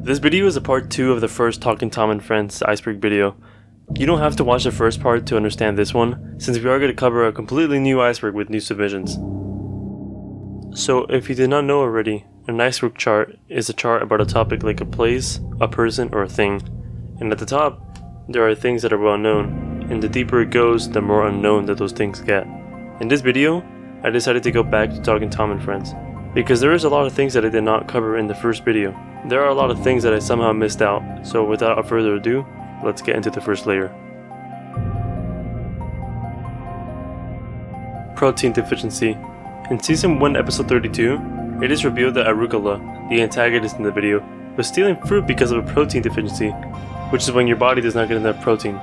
This video is a part 2 of the first Talking Tom and Friends Iceberg video. You don't have to watch the first part to understand this one, since we are going to cover a completely new iceberg with new submissions. So if you did not know already, an iceberg chart is a chart about a topic like a place, a person, or a thing. And at the top, there are things that are well known, and the deeper it goes, the more unknown that those things get. In this video, I decided to go back to Talking Tom and Friends, because there is a lot of things that I did not cover in the first video. There are a lot of things that I somehow missed out, so without further ado, let's get into the first layer. Protein deficiency. In Season 1 Episode 32, it is revealed that Arugula, the antagonist in the video, was stealing fruit because of a protein deficiency, which is when your body does not get enough protein.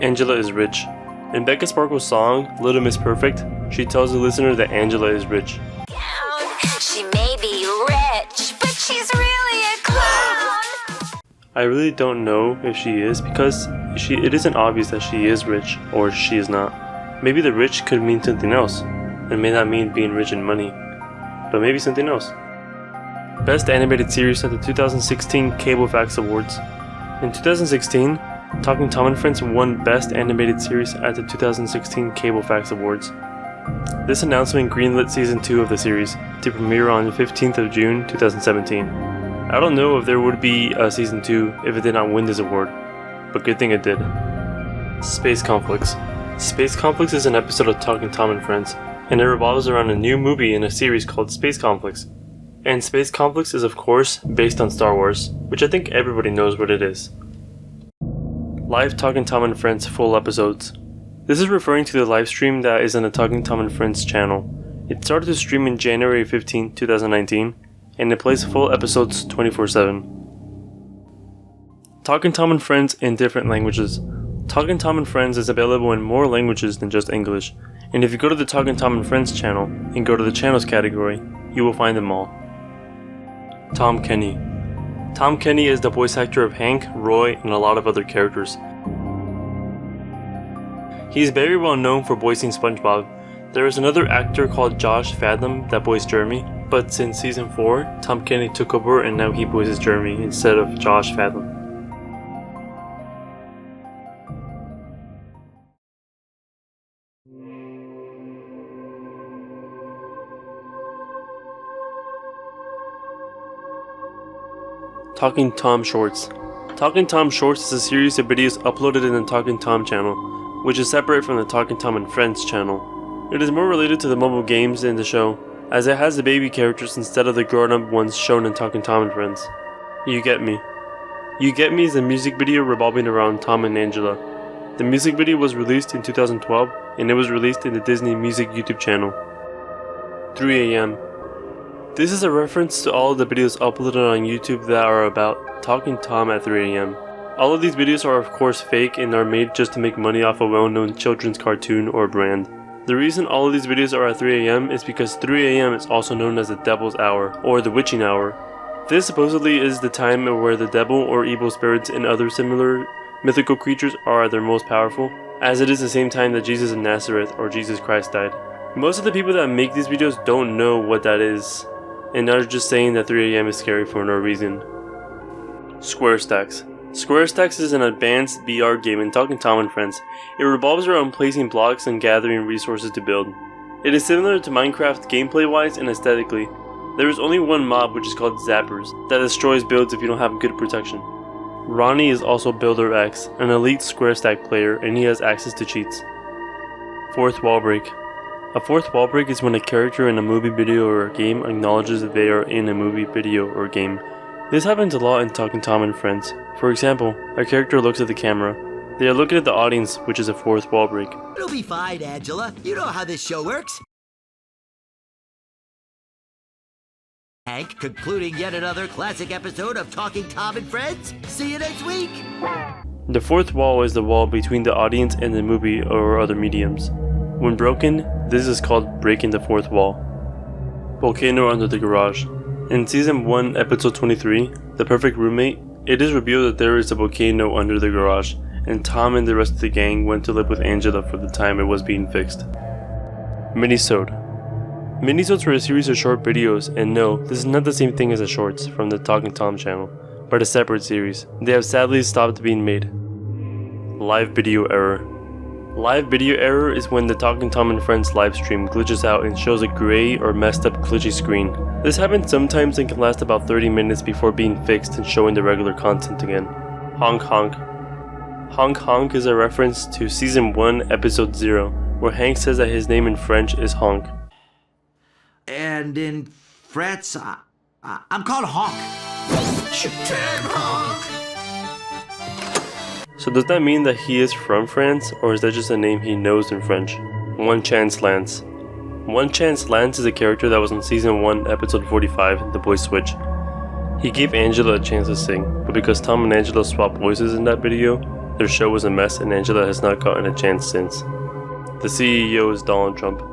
Angela is rich. In Becca Sparkle's song, Little Miss Perfect, she tells the listener that Angela is rich. She may be rich, but she's really a clown. I really don't know if she is, because it isn't obvious that she is rich or she is not. Maybe the rich could mean something else, and may not mean being rich in money, but maybe something else. Best Animated Series at the 2016 Cable Facts Awards. In 2016, Talking Tom and Friends won Best Animated Series at the 2016 Cable Facts Awards. This announcement greenlit Season 2 of the series to premiere on the 15th of June 2017. I don't know if there would be a Season 2 if it did not win this award, but good thing it did. Space Conflicts. Space Conflicts is an episode of Talking Tom and Friends, and it revolves around a new movie in a series called Space Conflicts. And Space Conflicts is of course based on Star Wars, which I think everybody knows what it is. Live Talking Tom and Friends full episodes. This is referring to the live stream that is on the Talking Tom and Friends channel. It started to stream in January 15, 2019, and it plays full episodes 24/7. Talking Tom and Friends in different languages. Talking Tom and Friends is available in more languages than just English, and if you go to the Talking Tom and Friends channel and go to the channels category, you will find them all. Tom Kenny. Tom Kenny is the voice actor of Hank, Roy, and a lot of other characters. He is very well known for voicing SpongeBob. There is another actor called Josh Fathom that voiced Jeremy, but since Season 4, Tom Kenny took over and now he voices Jeremy instead of Josh Fathom. Talking Tom Shorts. Talking Tom Shorts is a series of videos uploaded in the Talking Tom channel, which is separate from the Talking Tom and Friends channel. It is more related to the mobile games in the show, as it has the baby characters instead of the grown-up ones shown in Talking Tom and Friends. You Get Me. You Get Me is a music video revolving around Tom and Angela. The music video was released in 2012, and it was released in the Disney Music YouTube channel. 3 AM. This is a reference to all of the videos uploaded on YouTube that are about Talking Tom at 3 AM. All of these videos are of course fake and are made just to make money off a well-known children's cartoon or brand. The reason all of these videos are at 3 AM is because 3 AM is also known as the Devil's Hour, or the Witching Hour. This supposedly is the time where the devil or evil spirits and other similar mythical creatures are at their most powerful, as it is the same time that Jesus of Nazareth or Jesus Christ died. Most of the people that make these videos don't know what that is, and are just saying that 3 AM is scary for no reason. Square Stacks. Square Stacks is an advanced VR game in Talking Tom and Friends. It revolves around placing blocks and gathering resources to build. It is similar to Minecraft gameplay wise and aesthetically. There is only one mob, which is called Zappers, that destroys builds if you don't have good protection. Ronnie is also Builder X, an elite Square Stack player, and he has access to cheats. Fourth Wall Break. A fourth wall break is when a character in a movie, video, or a game acknowledges that they are in a movie, video, or game. This happens a lot in Talking Tom and Friends. For example, a character looks at the camera. They are looking at the audience, which is a fourth wall break. It'll be fine, Angela. You know how this show works. Hank, concluding yet another classic episode of Talking Tom and Friends. See you next week. The fourth wall is the wall between the audience and the movie or other mediums. When broken, this is called breaking the fourth wall. Volcano under the garage. In Season 1, Episode 23, The Perfect Roommate, it is revealed that there is a volcano under the garage, and Tom and the rest of the gang went to live with Angela for the time it was being fixed. Minisode. Minisodes were a series of short videos, and no, this is not the same thing as the shorts from the Talking Tom channel, but a separate series. They have sadly stopped being made. Live video error. Live video error is when the Talking Tom and Friends live stream glitches out and shows a gray or messed up glitchy screen. This happens sometimes and can last about 30 minutes before being fixed and showing the regular content again. Honk honk. Honk honk is a reference to season 1 episode 0, where Hank says that his name in French is honk. And in France, I'm called Honk. Honk. So does that mean that he is from France, or is that just a name he knows in French? One Chance Lance. One Chance Lance is a character that was in season 1 episode 45, The Voice Switch. He gave Angela a chance to sing, but because Tom and Angela swapped voices in that video, their show was a mess and Angela has not gotten a chance since. The CEO is Donald Trump.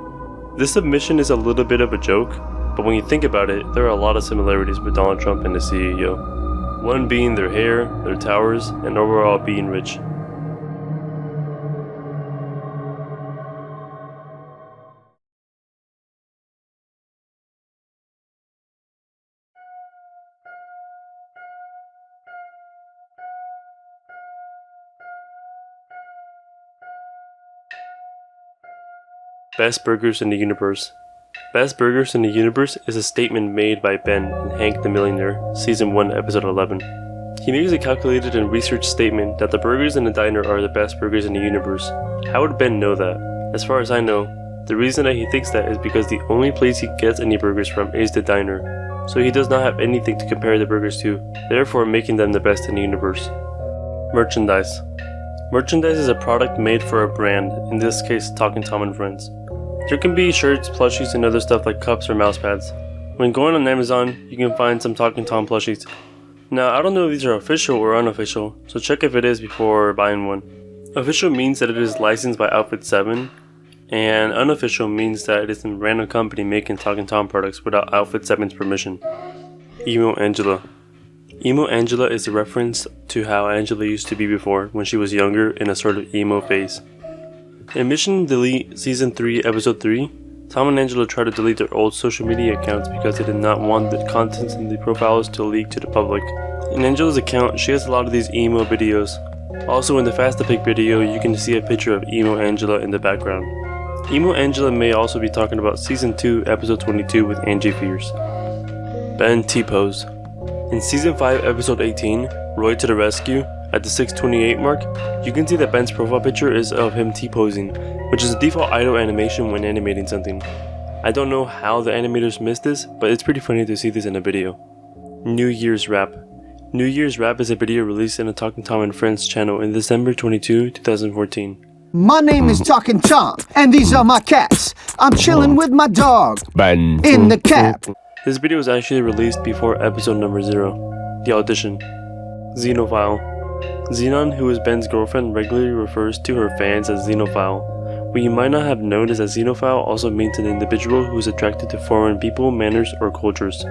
This submission is a little bit of a joke, but when you think about it, there are a lot of similarities with Donald Trump and the CEO. One being their hair, their towers, and overall being rich. Best Burgers in the Universe. Best Burgers in the Universe is a statement made by Ben in Hank the Millionaire, Season 1, Episode 11. He makes a calculated and researched statement that the burgers in the diner are the best burgers in the universe. How would Ben know that? As far as I know, the reason that he thinks that is because the only place he gets any burgers from is the diner, so he does not have anything to compare the burgers to, therefore making them the best in the universe. Merchandise. Merchandise is a product made for a brand, in this case Talking Tom and Friends. There can be shirts, plushies, and other stuff like cups or mouse pads. When going on Amazon, you can find some Talking Tom plushies. Now, I don't know if these are official or unofficial, so check if it is before buying one. Official means that it is licensed by Outfit 7, and unofficial means that it is a random company making Talking Tom products without Outfit 7's permission. Emo Angela. Emo Angela is a reference to how Angela used to be before, when she was younger in a sort of emo phase. In Mission Delete Season 3 Episode 3, Tom and Angela try to delete their old social media accounts because they did not want the contents in the profiles to leak to the public. In Angela's account, she has a lot of these emo videos. Also in the Fast to Pick video, you can see a picture of Emo Angela in the background. Emo Angela may also be talking about Season 2 Episode 22 with Angie Fierce. Ben T-Pose. In Season 5 Episode 18, Roy to the Rescue, at the 6:28 mark, you can see that Ben's profile picture is of him T-posing, which is a default idle animation when animating something. I don't know how the animators missed this, but it's pretty funny to see this in a video. New Year's Rap. New Year's Rap is a video released in the Talking Tom and Friends channel in December 22, 2014. My name is Talking Tom, and these are my cats. I'm chilling with my dog Ben. in the cap. This video was actually released before episode number 0, The Audition. Xenophile. Xenon, who is Ben's girlfriend, regularly refers to her fans as Xenophile. What you might not have known is that Xenophile also means an individual who is attracted to foreign people, manners, or cultures.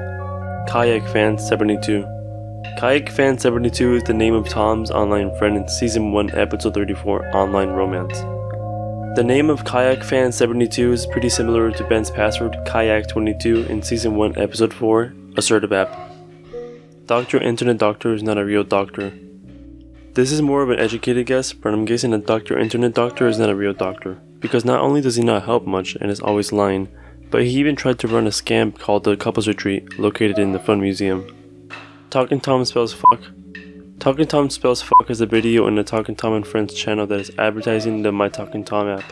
Kayak Fan 72. Kayak Fan 72 is the name of Tom's online friend in Season 1 Episode 34, Online Romance. The name of Kayak Fan 72 is pretty similar to Ben's password, Kayak 22, in Season 1 Episode 4, Assertive App. Dr. Internet Doctor is not a real doctor. This is more of an educated guess, but I'm guessing that Dr. Internet Doctor is not a real doctor, because not only does he not help much and is always lying, but he even tried to run a scam called the Couples Retreat, located in the Fun Museum. Talking Tom spells fuck. Talking Tom spells fuck is a video in the Talking Tom and Friends channel that is advertising the My Talking Tom app.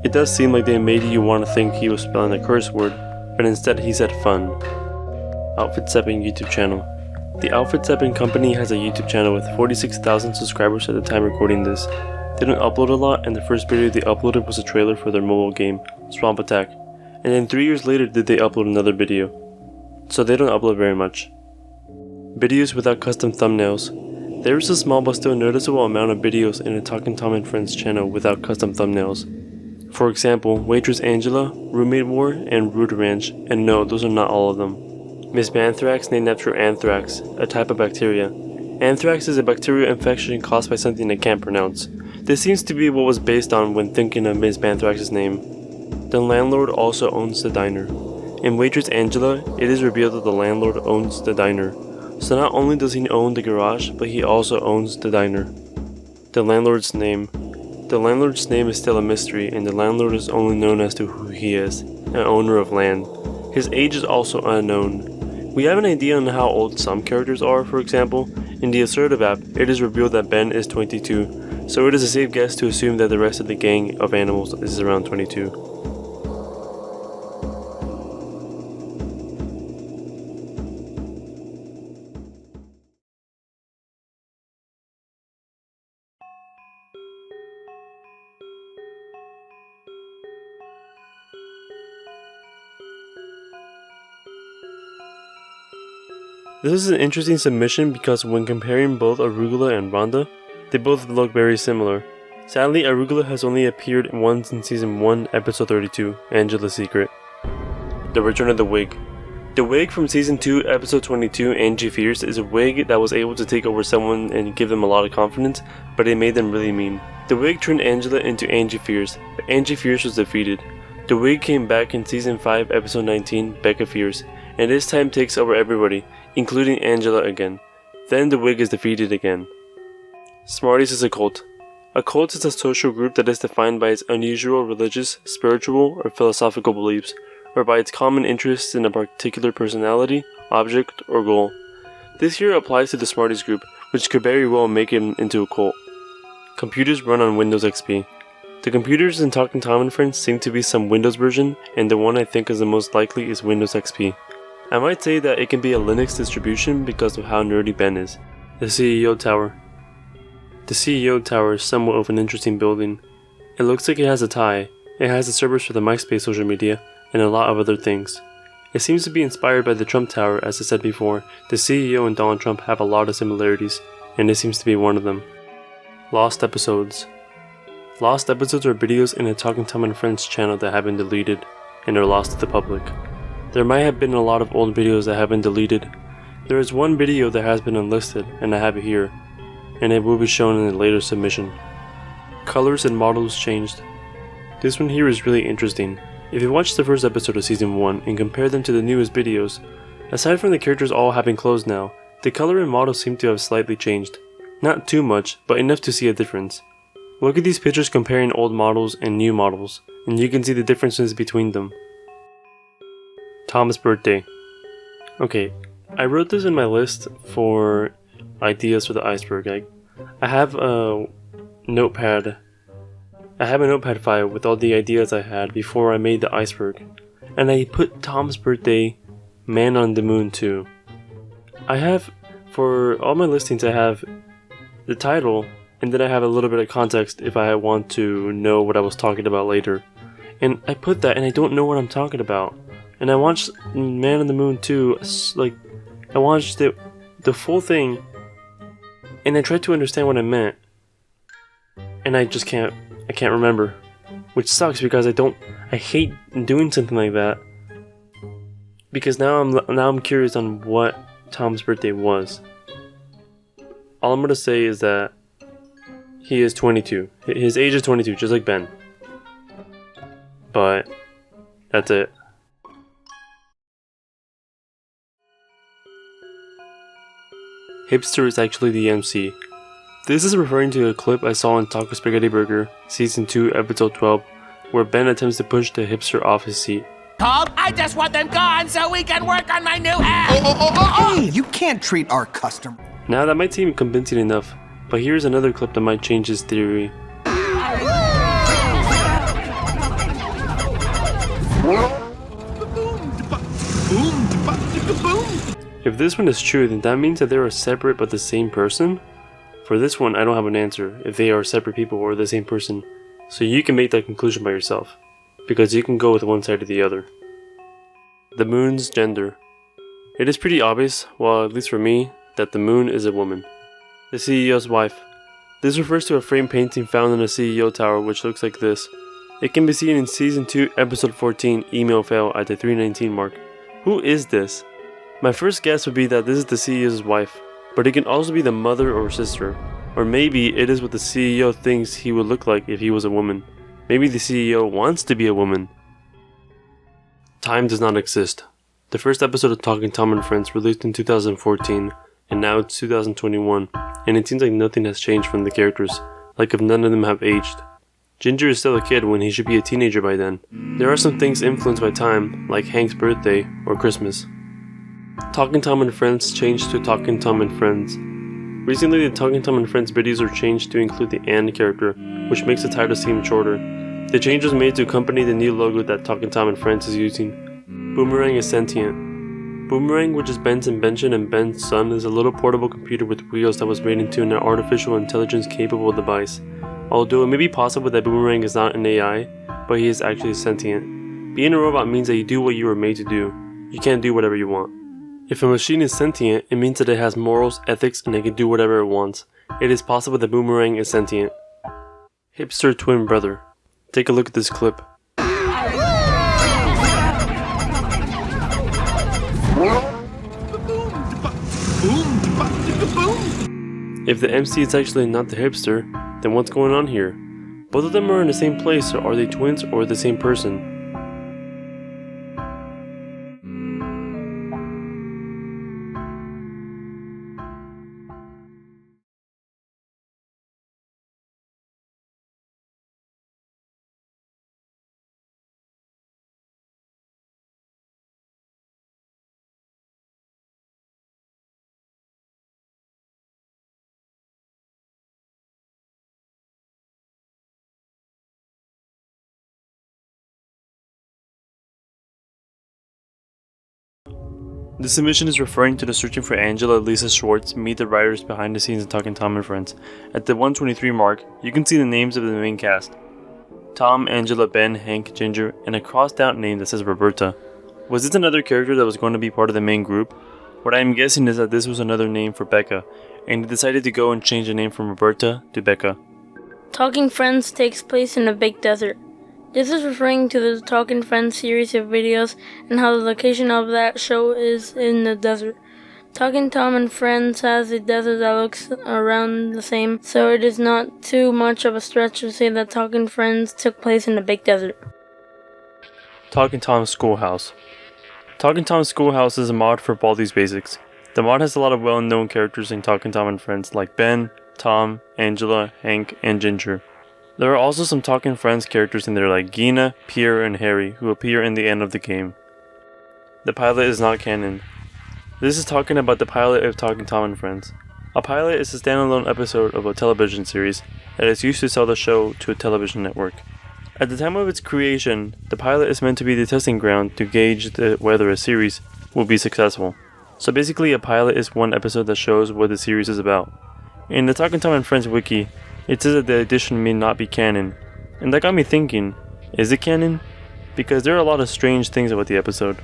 It does seem like they made you want to think he was spelling a curse word, but instead he said fun. Outfit 7 YouTube channel. The Outfit 7 company has a YouTube channel with 46,000 subscribers at the time recording this. They don't upload a lot, and the first video they uploaded was a trailer for their mobile game, Swamp Attack, and then 3 years later did they upload another video. So they don't upload very much. Videos without custom thumbnails. There is a small but still noticeable amount of videos in the Talking Tom and Friends channel without custom thumbnails. For example, Waitress Angela, Roommate War, and Rude Ranch, and no, those are not all of them. Miss Banthrax named after anthrax, a type of bacteria. Anthrax is a bacterial infection caused by something I can't pronounce. This seems to be what was based on when thinking of Miss Banthrax's name. The landlord also owns the diner. In Waitress Angela, it is revealed that the landlord owns the diner. So not only does he own the garage, but he also owns the diner. The landlord's name. The landlord's name is still a mystery, and the landlord is only known as to who he is, an owner of land. His age is also unknown. We have an idea on how old some characters are. For example, in the Assertive app, it is revealed that Ben is 22, so it is a safe guess to assume that the rest of the gang of animals is around 22. This is an interesting submission because when comparing both Arugula and Rhonda, they both look very similar. Sadly, Arugula has only appeared once in Season 1, Episode 32, Angela's Secret. The Return of the Wig. The wig from Season 2, Episode 22, Angie Fierce, is a wig that was able to take over someone and give them a lot of confidence, but it made them really mean. The wig turned Angela into Angie Fierce, but Angie Fierce was defeated. The wig came back in Season 5, Episode 19, Becca Fierce, and this time takes over everybody, including Angela again. Then the wig is defeated again. Smarties is a cult. A cult is a social group that is defined by its unusual religious, spiritual, or philosophical beliefs, or by its common interests in a particular personality, object, or goal. This here applies to the Smarties group, which could very well make it into a cult. Computers run on Windows XP. The computers in Talking Tom and Friends seem to be some Windows version, and the one I think is the most likely is Windows XP. I might say that it can be a Linux distribution because of how nerdy Ben is. The CEO Tower. The CEO Tower is somewhat of an interesting building. It looks like it has a tie, it has the servers for the MySpace social media, and a lot of other things. It seems to be inspired by the Trump Tower. As I said before, the CEO and Donald Trump have a lot of similarities, and this seems to be one of them. Lost Episodes. Lost episodes are videos in a Talking Tom and Friends channel that have been deleted, and are lost to the public. There might have been a lot of old videos that have been deleted. There is one video that has been unlisted, and I have it here, and it will be shown in a later submission. Colors and models changed. This one here is really interesting. If you watch the first episode of Season 1 and compare them to the newest videos, aside from the characters all having clothes now, the color and models seem to have slightly changed. Not too much, but enough to see a difference. Look at these pictures comparing old models and new models, and you can see the differences between them. Tom's birthday. Okay, I wrote this in my list for ideas for the iceberg egg. I have a notepad file with all the ideas I had before I made the iceberg, and I put Tom's birthday, Man on the Moon 2. I have, for all my listings, I have the title, and then I have a little bit of context if I want to know what I was talking about later. And I put that, and I don't know what I'm talking about. And I watched Man on the Moon 2, I watched the full thing, and I tried to understand what I meant, and I can't remember, which sucks because I hate doing something like that, because now I'm curious on what Tom's birthday was. All I'm gonna say is that he is 22. His age is 22, just like Ben. But that's it. Hipster is actually the MC. This is referring to a clip I saw in Taco Spaghetti Burger, Season 2, Episode 12, where Ben attempts to push the hipster off his seat. Called? I just want them gone so we can work on my new app! Hey, you can't treat our customer. Now that might seem convincing enough, but here's another clip that might change his theory. If this one is true, then that means that they are separate but the same person? For this one, I don't have an answer if they are separate people or the same person, so you can make that conclusion by yourself, because you can go with one side or the other. The moon's gender. It is pretty obvious, well at least for me, that the moon is a woman. The CEO's wife. This refers to a framed painting found in a CEO tower which looks like this. It can be seen in Season 2, Episode 14, Email Fail at the 319 mark. Who is this? My first guess would be that this is the CEO's wife, but it can also be the mother or sister. Or maybe it is what the CEO thinks he would look like if he was a woman. Maybe the CEO wants to be a woman. Time does not exist. The first episode of Talking Tom and Friends released in 2014, and now it's 2021, and it seems like nothing has changed from the characters, like if none of them have aged. Ginger is still a kid when he should be a teenager by then. There are some things influenced by time, like Hank's birthday or Christmas. Talking Tom and Friends changed to Talking Tom and Friends. Recently, the Talking Tom and Friends videos are changed to include the "and" character, which makes the title seem shorter. The change was made to accompany the new logo that Talking Tom and Friends is using. Boomerang is sentient. Boomerang, which is Ben's invention and Ben's son, is a little portable computer with wheels that was made into an artificial intelligence-capable device. Although it may be possible that Boomerang is not an AI, but he is actually sentient. Being a robot means that you do what you were made to do. You can't do whatever you want. If a machine is sentient, it means that it has morals, ethics, and it can do whatever it wants. It is possible that Boomerang is sentient. Hipster twin brother. Take a look at this clip. If the MC is actually not the hipster, then what's going on here? Both of them are in the same place, so are they twins or the same person? This submission is referring to the Searching for Angela Lisa Schwartz Meet the Writers behind the scenes of Talking Tom and Friends. At the 123 mark, you can see the names of the main cast. Tom, Angela, Ben, Hank, Ginger, and a crossed out name that says Roberta. Was this another character that was going to be part of the main group? What I am guessing is that this was another name for Becca, and he decided to go and change the name from Roberta to Becca. Talking Friends takes place in a big desert. This is referring to the Talking Friends series of videos and how the location of that show is in the desert. Talking Tom and Friends has a desert that looks around the same, so it is not too much of a stretch to say that Talking Friends took place in a big desert. Talking Tom's Schoolhouse. Talking Tom's Schoolhouse is a mod for Baldi's Basics. The mod has a lot of well-known characters in Talking Tom and Friends like Ben, Tom, Angela, Hank, and Ginger. There are also some Talking Friends characters in there like Gina, Pierre, and Harry, who appear in the end of the game. The pilot is not canon. This is talking about the pilot of Talking Tom and Friends. A pilot is a standalone episode of a television series that is used to sell the show to a television network. At the time of its creation, the pilot is meant to be the testing ground to gauge whether a series will be successful. So basically, a pilot is one episode that shows what the series is about. In the Talking Tom and Friends wiki, it says that the addition may not be canon, and that got me thinking, is it canon? Because there are a lot of strange things about the episode.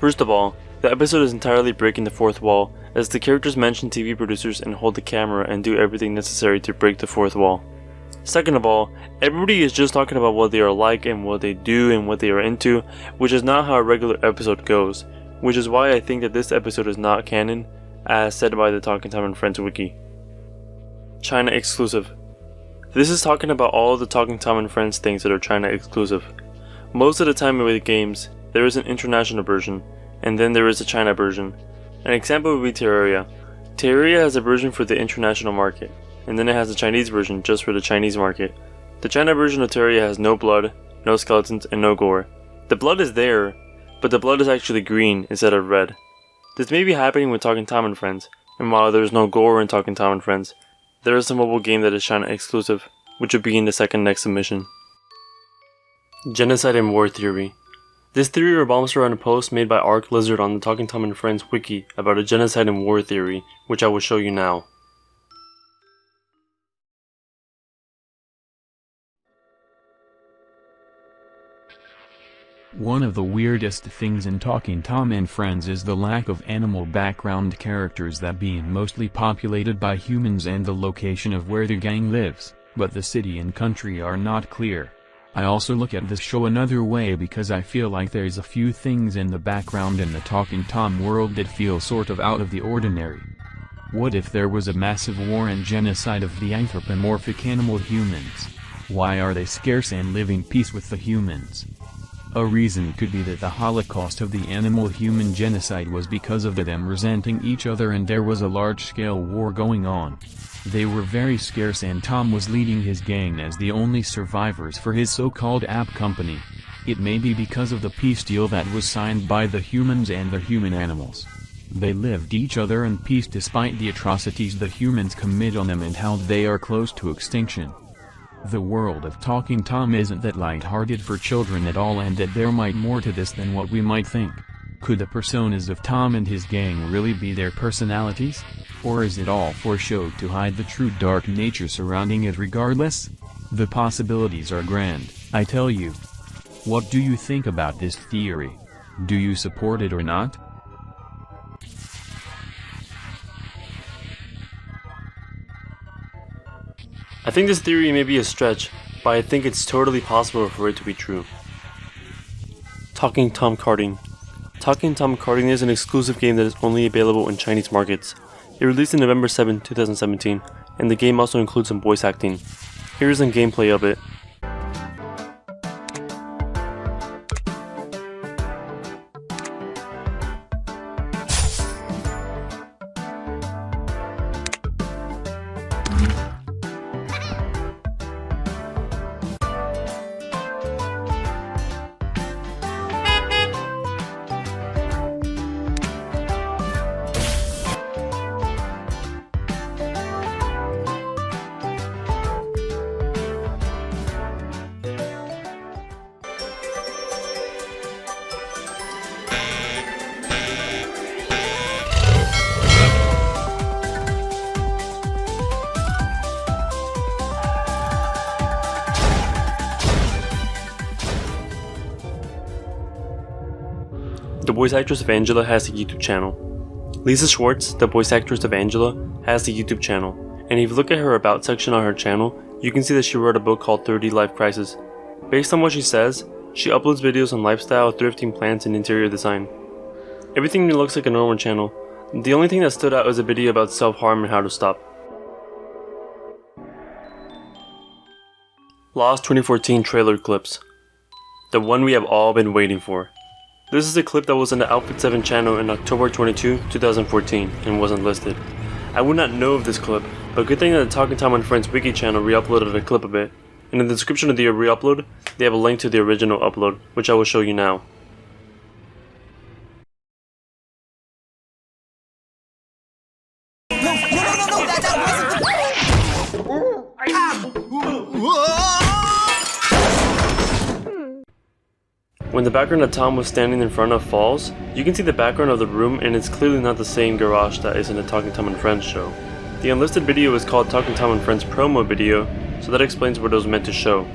First of all, the episode is entirely breaking the fourth wall, as the characters mention TV producers and hold the camera and do everything necessary to break the fourth wall. Second of all, everybody is just talking about what they are like and what they do and what they are into, which is not how a regular episode goes, which is why I think that this episode is not canon, as said by the Talking Tom and Friends wiki. China exclusive. This is talking about all of the Talking Tom and Friends things that are China exclusive. Most of the time with games, there is an international version, and then there is a China version. An example would be Terraria. Terraria has a version for the international market, and then it has a Chinese version just for the Chinese market. The China version of Terraria has no blood, no skeletons, and no gore. The blood is there, but the blood is actually green instead of red. This may be happening with Talking Tom and Friends, and while there is no gore in Talking Tom and Friends, there is a mobile game that is China exclusive, which would be in the second next submission. Genocide and War Theory. This theory revolves around a post made by Arc Lizard on the Talking Tom and Friends wiki about a genocide and war theory, which I will show you now. One of the weirdest things in Talking Tom and Friends is the lack of animal background characters, that being mostly populated by humans, and the location of where the gang lives, but the city and country are not clear. I also look at this show another way because I feel like there's a few things in the background in the Talking Tom world that feel sort of out of the ordinary. What if there was a massive war and genocide of the anthropomorphic animal humans? Why are they scarce and live in peace with the humans? A reason could be that the Holocaust of the animal-human genocide was because of them resenting each other and there was a large-scale war going on. They were very scarce and Tom was leading his gang as the only survivors for his so-called app company. It may be because of the peace deal that was signed by the humans and the human animals. They lived each other in peace despite the atrocities the humans commit on them and how they are close to extinction. The world of Talking Tom isn't that light-hearted for children at all, and that there might more to this than what we might think. Could the personas of Tom and his gang really be their personalities? Or is it all for show to hide the true dark nature surrounding it regardless? The possibilities are grand, I tell you. What do you think about this theory? Do you support it or not? I think this theory may be a stretch, but I think it's totally possible for it to be true. Talking Tom Karting. Talking Tom Karting is an exclusive game that is only available in Chinese markets. It released on November 7, 2017, and the game also includes some voice acting. Here is some gameplay of it. The voice actress of Angela has a YouTube channel. Lisa Schwartz, the voice actress of Angela, has a YouTube channel, and if you look at her About section on her channel, you can see that she wrote a book called 30 Life Crisis. Based on what she says, she uploads videos on lifestyle, thrifting, plants, and interior design. Everything looks like a normal channel. The only thing that stood out was a video about self-harm and how to stop. Lost 2014 trailer clips. The one we have all been waiting for. This is a clip that was on the Outfit 7 channel in October 22, 2014 and wasn't listed. I would not know of this clip, but good thing that the Talking Tom and Friends wiki channel re-uploaded a clip of it. In the description of the re-upload, they have a link to the original upload, which I will show you now. When the background of Tom was standing in front of falls, you can see the background of the room, and it's clearly not the same garage that is in the Talking Tom and Friends show. The unlisted video is called Talking Tom and Friends promo video, so that explains what it was meant to show.